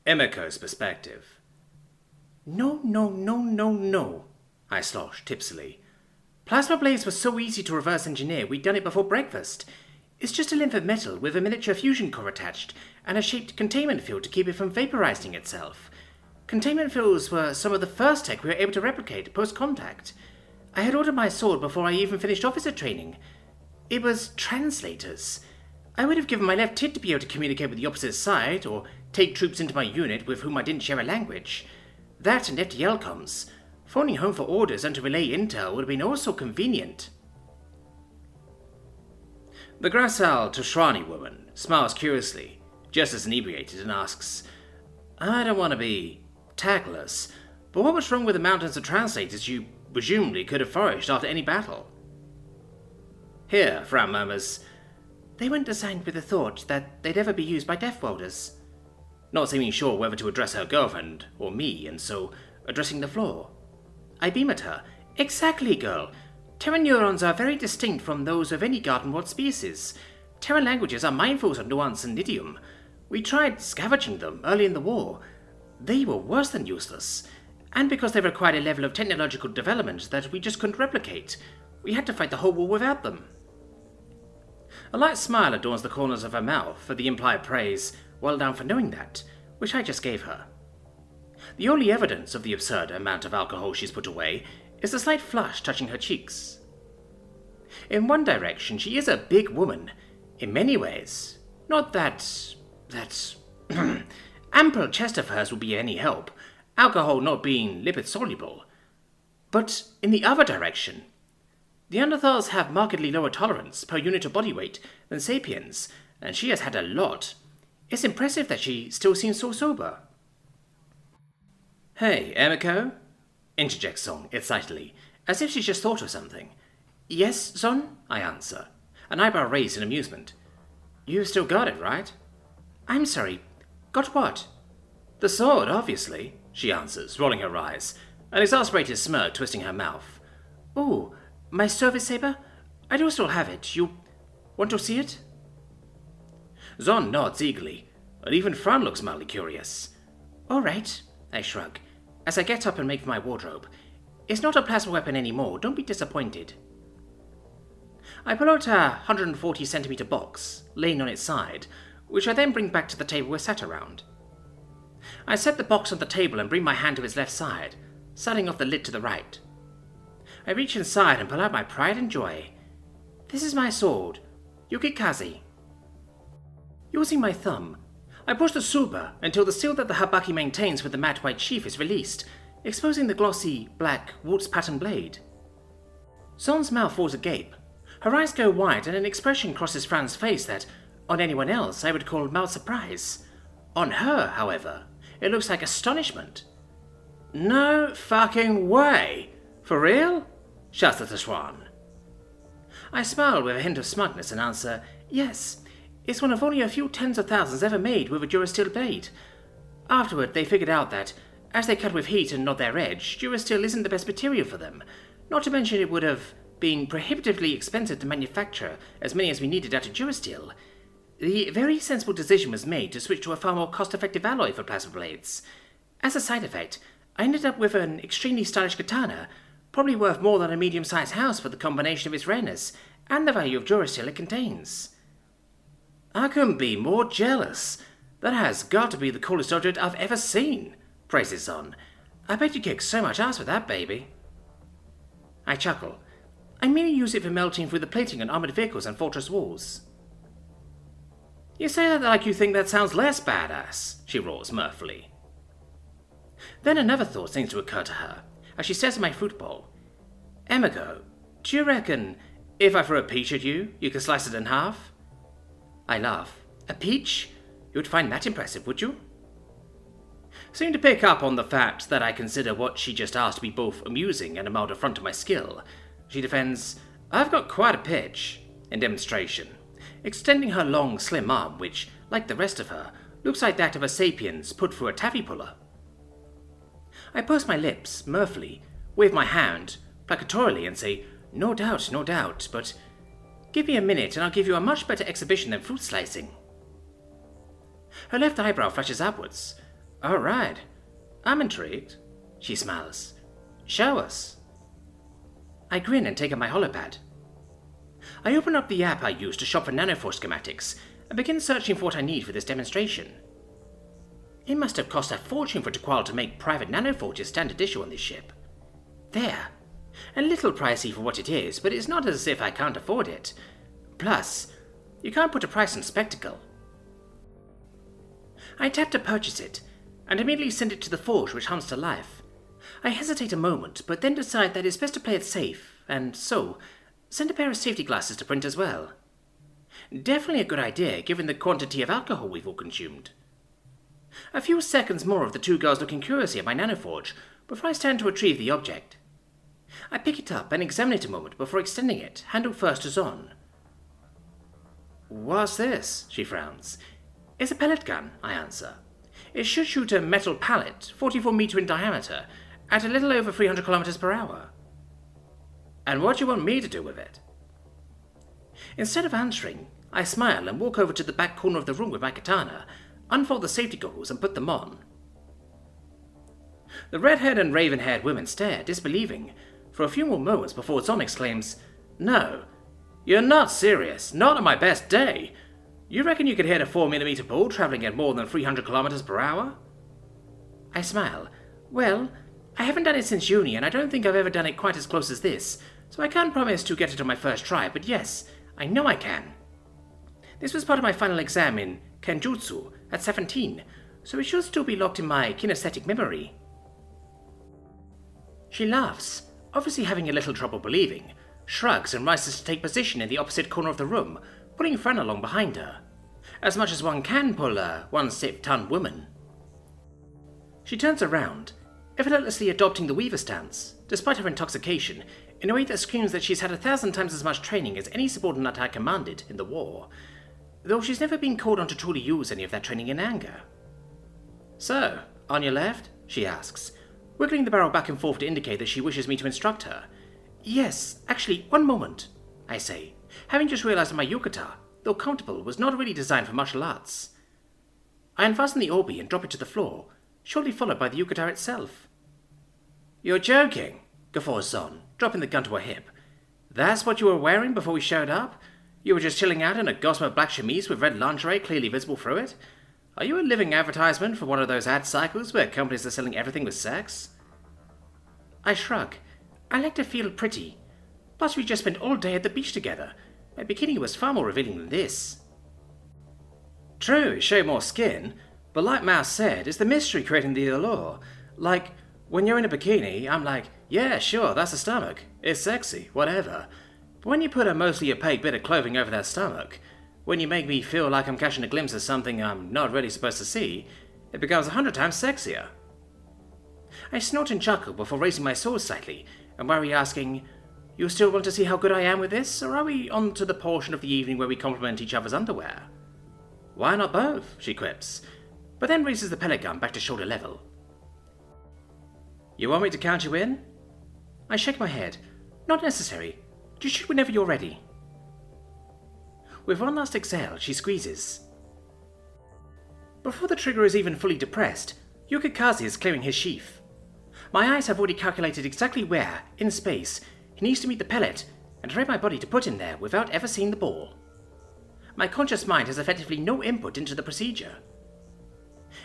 Emiko's perspective. No, no, no, no, no, I sloshed tipsily. Plasma blades were so easy to reverse engineer, we'd done it before breakfast. It's just a length of metal with a miniature fusion core attached, and a shaped containment field to keep it from vaporizing itself. Containment fields were some of the first tech we were able to replicate post-contact. I had ordered my sword before I even finished officer training. It was translators. I would have given my left tit to be able to communicate with the opposite side, or take troops into my unit with whom I didn't share a language. That and FTL comms. Phoning home for orders and to relay intel would have been also convenient. The gracile Toshrani woman smiles curiously, just as inebriated, and asks, I don't want to be tactless, but what was wrong with the mountains of translators you presumably could have foraged after any battle? Here, Fran murmurs, they weren't designed with the thought that they'd ever be used by deaf welders. Not seeming sure whether to address her girlfriend or me, and so addressing the floor. I beam at her. Exactly, girl. Terran neurons are very distinct from those of any garden-ward species. Terran languages are mindful of nuance and idiom. We tried scavenging them early in the war. They were worse than useless. And because they required a level of technological development that we just couldn't replicate, we had to fight the whole war without them. A light smile adorns the corners of her mouth for the implied praise, well done for knowing that, which I just gave her. The only evidence of the absurd amount of alcohol she's put away is a slight flush touching her cheeks. In one direction, she is a big woman, in many ways. Not that ample chest of hers will be any help, alcohol not being lipid-soluble. But in the other direction, the Neanderthals have markedly lower tolerance per unit of body weight than sapiens, and she has had a lot. It's impressive that she still seems so sober. Hey, Emiko? Interjects Zon excitedly, as if she's just thought of something. Yes, Zon? I answer, an eyebrow raised in amusement. You've still got it, right? I'm sorry. Got what? The sword, obviously, she answers, rolling her eyes, an exasperated smirk twisting her mouth. Oh, my service saber? I do still have it. You want to see it? Zon nods eagerly, and even Fran looks mildly curious. All right, I shrug, as I get up and make for my wardrobe. It's not a plasma weapon anymore, don't be disappointed. I pull out a 140cm box, laying on its side, which I then bring back to the table we're sat around. I set the box on the table and bring my hand to its left side, sliding off the lid to the right. I reach inside and pull out my pride and joy. This is my sword, Yukikaze. Using my thumb, I push the tsuba until the seal that the habaki maintains with the matte white sheath is released, exposing the glossy, black, waltz-pattern blade. Zon's mouth falls agape. Her eyes go wide and an expression crosses Fran's face that, on anyone else, I would call mild surprise. On her, however, it looks like astonishment. No fucking way! For real? Shouts the Tashwan. I smile with a hint of smugness and answer, yes. It's one of only a few tens of thousands ever made with a durasteel blade. Afterward, they figured out that, as they cut with heat and not their edge, durasteel isn't the best material for them, not to mention it would have been prohibitively expensive to manufacture as many as we needed out of durasteel. The very sensible decision was made to switch to a far more cost-effective alloy for plasma blades. As a side effect, I ended up with an extremely stylish katana, probably worth more than a medium-sized house for the combination of its rareness and the value of durasteel it contains. I couldn't be more jealous. That has got to be the coolest object I've ever seen, praises Zon. I bet you kick so much ass with that, baby. I chuckle. I merely use it for melting through the plating on armored vehicles and fortress walls. You say that like you think that sounds less badass, she roars mirthfully. Then another thought seems to occur to her, as she stares at my fruit bowl. Emiko, do you reckon if I throw a peach at you, you can slice it in half? I laugh. A peach? You would find that impressive, would you? Seem to pick up on the fact that I consider what she just asked to be both amusing and a mild affront to my skill. She defends, I've got quite a pitch, in demonstration, extending her long, slim arm, which, like the rest of her, looks like that of a sapiens put through a taffy puller. I purse my lips, mirthfully, wave my hand, placatorily, and say, no doubt, but give me a minute and I'll give you a much better exhibition than fruit slicing. Her left eyebrow flashes upwards. All right. I'm intrigued. She smiles. Show us. I grin and take out my holopad. I open up the app I use to shop for nanoforge schematics and begin searching for what I need for this demonstration. It must have cost a fortune for Tequal to make private nanoforges standard issue on this ship. There. A little pricey for what it is, but it's not as if I can't afford it. Plus, you can't put a price on spectacle. I tap to purchase it, and immediately send it to the forge which hums to life. I hesitate a moment, but then decide that it's best to play it safe, and so send a pair of safety glasses to print as well. Definitely a good idea, given the quantity of alcohol we've all consumed. A few seconds more of the two girls looking curiously at my nanoforge before I stand to retrieve the object. I pick it up and examine it a moment before extending it, handle first to Zon. What's this? She frowns. It's a pellet gun, I answer. It should shoot a metal pellet, 44 meters in diameter, at a little over 300 kilometers per hour. And what do you want me to do with it? Instead of answering, I smile and walk over to the back corner of the room with my katana, unfold the safety goggles and put them on. The red-haired and raven-haired women stare, disbelieving, for a few more moments before Zon exclaims, No, you're not serious, not on my best day. You reckon you could hit a 4mm ball travelling at more than 300 kilometers per hour? I smile. Well, I haven't done it since uni, and I don't think I've ever done it quite as close as this, so I can't promise to get it on my first try, but yes, I know I can. This was part of my final exam in Kenjutsu at 17, so it should still be locked in my kinesthetic memory. She laughs, obviously having a little trouble believing, shrugs and rises to take position in the opposite corner of the room, pulling Fran along behind her, as much as one can pull a 1/6-ton woman. She turns around, effortlessly adopting the weaver stance, despite her intoxication, in a way that screams that she's had 1,000 times as much training as any subordinate I commanded in the war, though she's never been called on to truly use any of that training in anger. So, on your left? She asks, wiggling the barrel back and forth to indicate that she wishes me to instruct her. Yes, actually, one moment, I say, having just realized that my yukata, though comfortable, was not really designed for martial arts. I unfasten the obi and drop it to the floor, shortly followed by the yukata itself. You're joking, guffaws Zon, dropping the gun to her hip. That's what you were wearing before we showed up? You were just chilling out in a gossamer black chemise with red lingerie clearly visible through it? Are you a living advertisement for one of those ad cycles where companies are selling everything with sex? I shrug. I like to feel pretty. Plus we just spent all day at the beach together. My bikini was far more revealing than this. True, it showed more skin, but like Mouse said, it's the mystery creating the allure. Like, when you're in a bikini, I'm like, yeah, sure, that's a stomach. It's sexy, whatever. But when you put a mostly opaque bit of clothing over that stomach, when you make me feel like I'm catching a glimpse of something I'm not really supposed to see, it becomes 100 times sexier. I snort and chuckle before raising my sword slightly, and worry asking, You still want to see how good I am with this, or are we on to the portion of the evening where we compliment each other's underwear? Why not both, she quips, but then raises the pellet gun back to shoulder level. You want me to count you in? I shake my head. Not necessary. Just shoot whenever you're ready. With one last exhale, she squeezes. Before the trigger is even fully depressed, Yukikaze is clearing his sheath. My eyes have already calculated exactly where, in space, he needs to meet the pellet, and train my body to put him there without ever seeing the ball. My conscious mind has effectively no input into the procedure.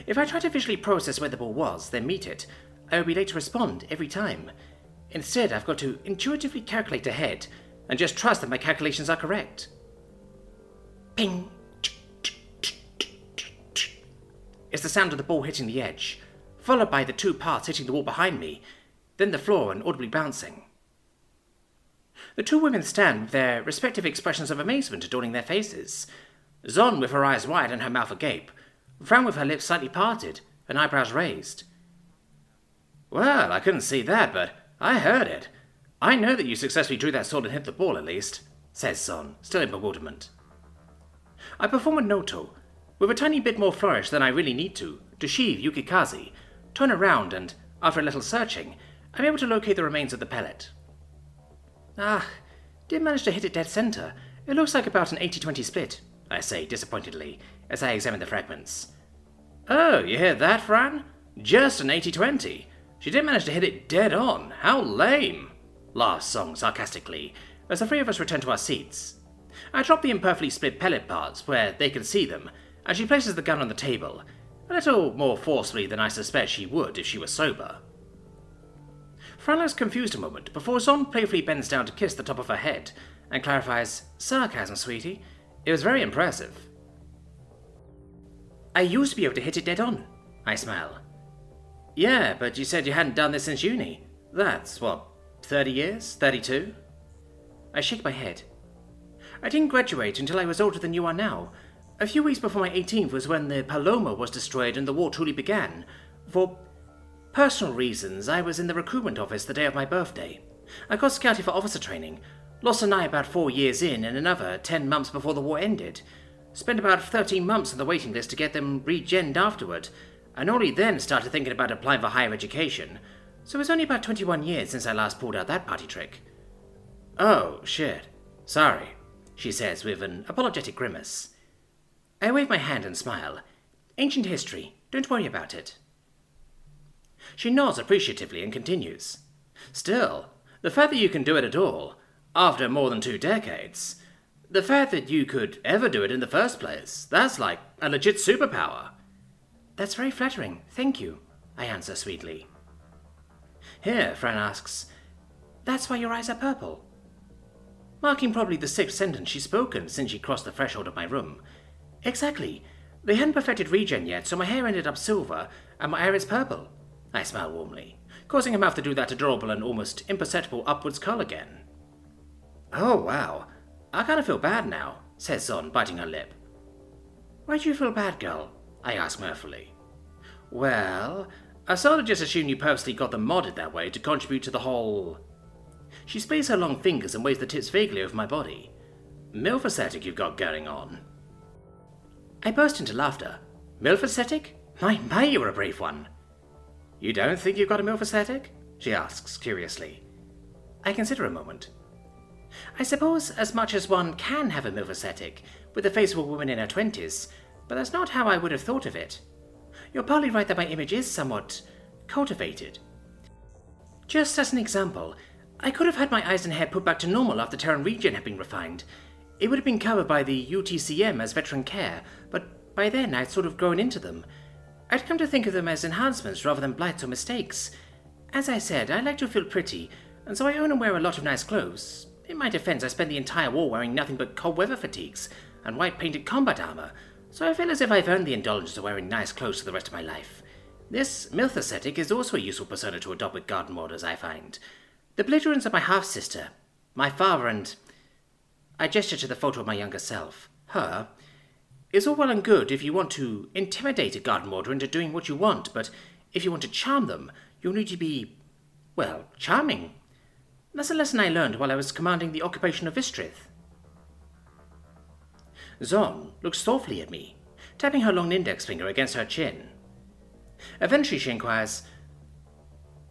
If I try to visually process where the ball was, then meet it, I will be late to respond every time. Instead, I've got to intuitively calculate ahead, and just trust that my calculations are correct. Ping! It's the sound of the ball hitting the edge, followed by the two parts hitting the wall behind me, then the floor and audibly bouncing. The two women stand with their respective expressions of amazement adorning their faces. Zon with her eyes wide and her mouth agape, Fran with her lips slightly parted and eyebrows raised. Well, I couldn't see that, but I heard it. I know that you successfully drew that sword and hit the ball, at least, says Zon, still in bewilderment. I perform a noto, with a tiny bit more flourish than I really need to sheave Yukikaze, turn around and, after a little searching, I'm able to locate the remains of the pellet. Ah, did manage to hit it dead center. It looks like about an 80-20 split, I say disappointedly, as I examine the fragments. Oh, you hear that, Fran? Just an 80-20. She did manage to hit it dead on. How lame, laughs Song sarcastically, as the three of us return to our seats. I drop the imperfectly split pellet parts where they can see them, and she places the gun on the table, a little more forcefully than I suspect she would if she were sober. Fran looks confused a moment before Zon playfully bends down to kiss the top of her head and clarifies, "Sarcasm, sweetie. It was very impressive." "I used to be able to hit it dead on," I smile. "Yeah, but you said you hadn't done this since uni. That's, 30 years? 32? I shake my head. "I didn't graduate until I was older than you are now. A few weeks before my 18th was when the Paloma was destroyed and the war truly began. For personal reasons, I was in the recruitment office the day of my birthday. I got scouted for officer training, lost an eye about 4 years in and another 10 months before the war ended. Spent about 13 months on the waiting list to get them regened afterward, and only then started thinking about applying for higher education. So it was only about 21 years since I last pulled out that party trick." "Oh, shit. Sorry," she says with an apologetic grimace. I wave my hand and smile. "Ancient history. Don't worry about it." She nods appreciatively and continues. "Still, the fact that you can do it at all, after more than 2 decades, the fact that you could ever do it in the first place, that's like a legit superpower." "That's very flattering, thank you," I answer sweetly. Here, Fran asks, "That's why your eyes are purple?" Marking probably the 6th sentence she's spoken since she crossed the threshold of my room. "Exactly. They hadn't perfected regen yet, so my hair ended up silver and my iris purple." I smile warmly, causing her mouth to do that adorable and almost imperceptible upwards curl again. "Oh, wow. I kind of feel bad now," says Zon, biting her lip. "Why do you feel bad, girl?" I ask mirthfully. "Well, I sort of just assumed you purposely got them modded that way to contribute to the whole..." She splays her long fingers and waves the tips vaguely over my body. "MILF aesthetic you've got going on." I burst into laughter. "MILF aesthetic? My, you're a brave one." "You don't think you've got a MILF aesthetic?" she asks curiously. I consider a moment. "I suppose as much as one can have a MILF aesthetic, with the face of a woman in her 20s, but that's not how I would have thought of it. You're partly right that my image is somewhat cultivated. Just as an example, I could have had my eyes and hair put back to normal after Terran regen had been refined. It would have been covered by the UTCM as veteran care, but by then I'd sort of grown into them. I'd come to think of them as enhancements rather than blights or mistakes. As I said, I like to feel pretty, and so I own and wear a lot of nice clothes. In my defense, I spent the entire war wearing nothing but cold weather fatigues and white-painted combat armor, so I feel as if I've earned the indulgence of wearing nice clothes for the rest of my life. This MILF aesthetic is also a useful persona to adopt with garden modders, I find. The belligerents are my half-sister, my father and... I gesture to the photo of my younger self. Her. It's all well and good if you want to intimidate a garden modder into doing what you want, but if you want to charm them, you'll need to be, well, charming. That's a lesson I learned while I was commanding the occupation of Vistrith. Zon looks thoughtfully at me, tapping her long index finger against her chin. Eventually she inquires,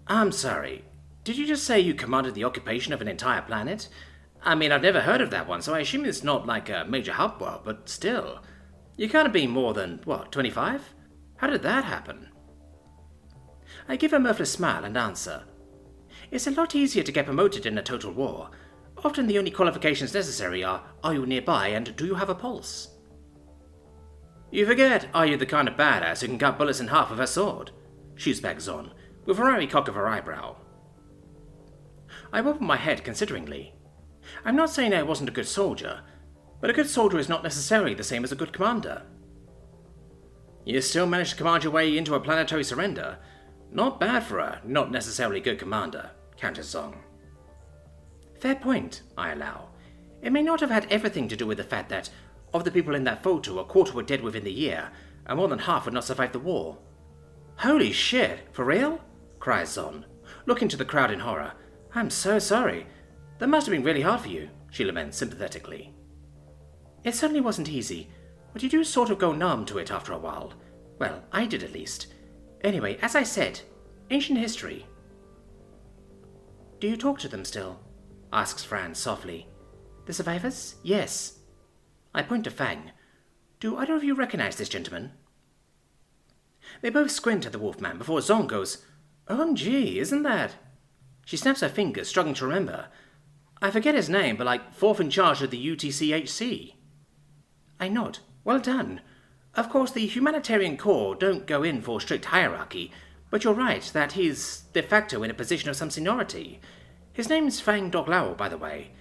"I'm sorry, did you just say you commanded the occupation of an entire planet? I mean, I've never heard of that one, so I assume it's not like a major hub world, but still. You can't have been more than, 25? How did that happen?" I give a mirthless smile and answer, "It's a lot easier to get promoted in a total war. Often the only qualifications necessary are you nearby and do you have a pulse?" "You forget, are you the kind of badass who can cut bullets in half with her sword?" shoots back Zon, with a wry cock of her eyebrow. I wobble my head consideringly. I'm not saying I wasn't a good soldier, but a good soldier is not necessarily the same as a good commander. You still managed to command your way into a planetary surrender. Not bad for a not necessarily good commander, counters Zon. Fair point, I allow. It may not have had everything to do with the fact that, of the people in that photo, a quarter were dead within the year, and more than half would not survive the war. Holy shit, for real? Cries Zon, looking to the crowd in horror. I'm so sorry. That must have been really hard for you, she laments sympathetically. It certainly wasn't easy, but you do sort of go numb to it after a while. Well, I did at least. Anyway, as I said, ancient history. Do you talk to them still? Asks Fran softly. The survivors? Yes. I point to Fang. Do either of you recognize this gentleman? They both squint at the wolfman before Zon goes, "OMG, isn't that?" She snaps her fingers, struggling to remember. "I forget his name, but like fourth in charge of the UTCHC. I nod. "Well done. Of course, the humanitarian corps don't go in for strict hierarchy, but you're right that he's de facto in a position of some seniority. His name's Fang Doglao, by the way.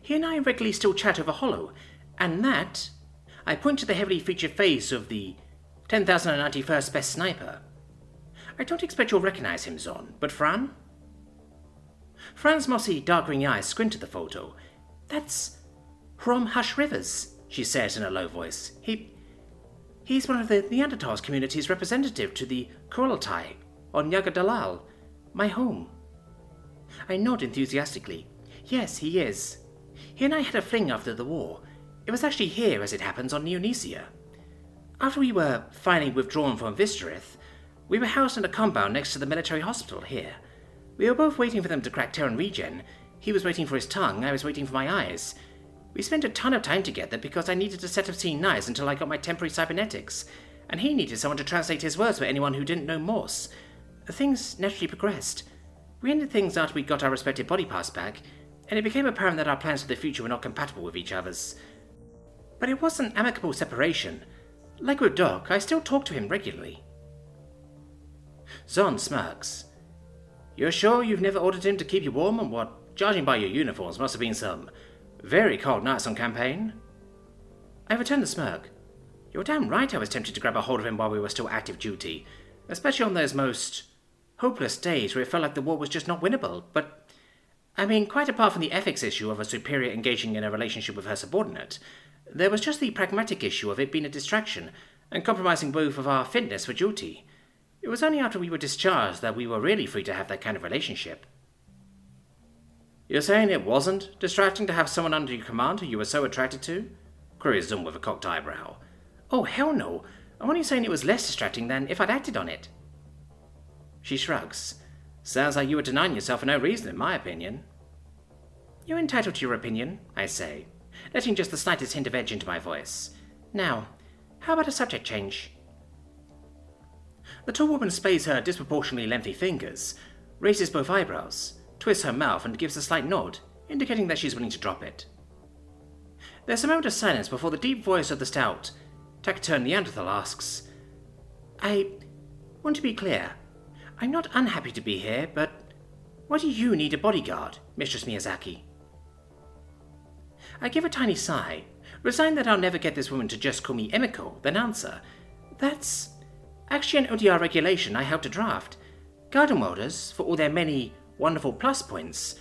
He and I regularly still chat over Hollow, and that," I point to the heavily featured face of the 10,091st best sniper. "I don't expect you'll recognize him, Zon, but Fran?" Fran's mossy, dark green eyes squint at the photo. "That's from Hush Rivers," she says in a low voice. He's one of the Neanderthals community's representative to the Kurultai on Yaga Dalal, my home." I nod enthusiastically. "Yes, he is. He and I had a fling after the war. It was actually here, as it happens, on Neonesia. After we were finally withdrawn from Vistarith, we were housed in a compound next to the military hospital here. We were both waiting for them to crack Terran regen. He was waiting for his tongue, I was waiting for my eyes. We spent a ton of time together because I needed a set of seeing eyes until I got my temporary cybernetics, and he needed someone to translate his words for anyone who didn't know Morse. Things naturally progressed. We ended things after we got our respective body parts back, and it became apparent that our plans for the future were not compatible with each other's. But it wasn't an amicable separation. Like with Doc, I still talk to him regularly." Zon smirks. "You're sure you've never ordered him to keep you warm on what, judging by your uniforms, must have been some very cold nights on campaign?" I return the smirk. "You're damn right I was tempted to grab a hold of him while we were still active duty, especially on those most hopeless days where it felt like the war was just not winnable, but I mean, quite apart from the ethics issue of a superior engaging in a relationship with her subordinate, there was just the pragmatic issue of it being a distraction and compromising both of our fitness for duty. It was only after we were discharged that we were really free to have that kind of relationship." "You're saying it wasn't distracting to have someone under your command who you were so attracted to?" queries Zoom with a cocked eyebrow. "Oh, hell no. I'm only saying it was less distracting than if I'd acted on it." She shrugs. "Sounds like you were denying yourself for no reason, in my opinion." "You're entitled to your opinion," I say, letting just the slightest hint of edge into my voice. "Now, how about a subject change?" The tall woman sprays her disproportionately lengthy fingers, raises both eyebrows, twists her mouth, and gives a slight nod, indicating that she's willing to drop it. There's a moment of silence before the deep voice of the stout, taciturn Neanderthal asks, "I want to be clear. I'm not unhappy to be here, but why do you need a bodyguard, Mistress Miyazaki?" I give a tiny sigh, resigned that I'll never get this woman to just call me Emiko, then answer, "That's actually an ODR regulation I helped to draft. Garden welders, for all their many wonderful plus points,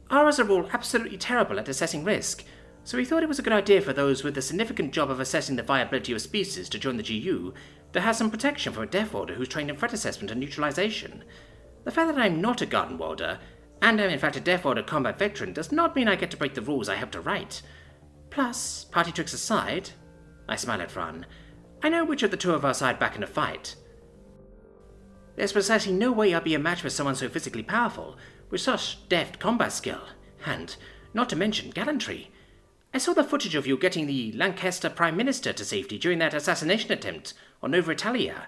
are as a rule absolutely terrible at assessing risk, so we thought it was a good idea for those with the significant job of assessing the viability of species to join the GU to have some protection from a death welder who's trained in threat assessment and neutralization. The fact that I'm not a garden welder, and am in fact a death welder combat veteran, does not mean I get to break the rules I helped to write. Plus, party tricks aside," I smile at Fran, "I know which of the two of us I'd back in a fight. There's precisely no way I'd be a match for someone so physically powerful, with such deft combat skill, and, not to mention, gallantry. I saw the footage of you getting the Lancaster Prime Minister to safety during that assassination attempt on Nova Italia.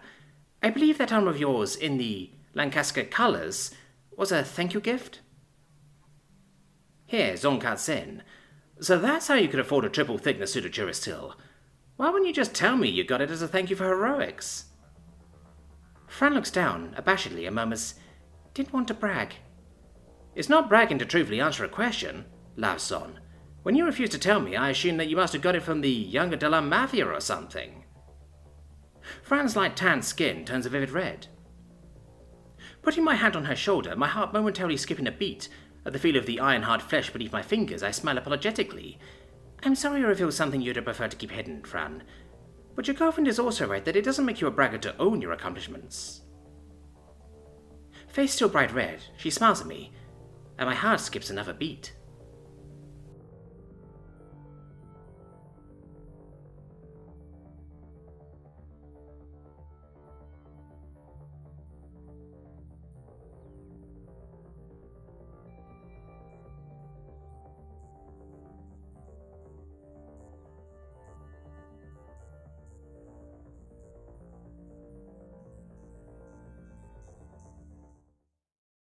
I believe that arm of yours, in the Lancaster colours, was a thank you gift?" Here, Zon cuts in. "So that's how you could afford a triple thickness suit of Duracell. Why wouldn't you just tell me you got it as a thank you for heroics?" Fran looks down, abashedly, and murmurs, "Didn't want to brag." "It's not bragging to truthfully answer a question," laughs Zon. "When you refuse to tell me, I assume that you must have got it from the Younger Della Mafia or something." Fran's light tanned skin turns a vivid red. Putting my hand on her shoulder, my heart momentarily skipping a beat at the feel of the iron-hard flesh beneath my fingers, I smile apologetically. "I'm sorry I revealed something you'd have preferred to keep hidden, Fran. But your girlfriend is also right that it doesn't make you a bragger to own your accomplishments." Face still bright red, she smiles at me, and my heart skips another beat.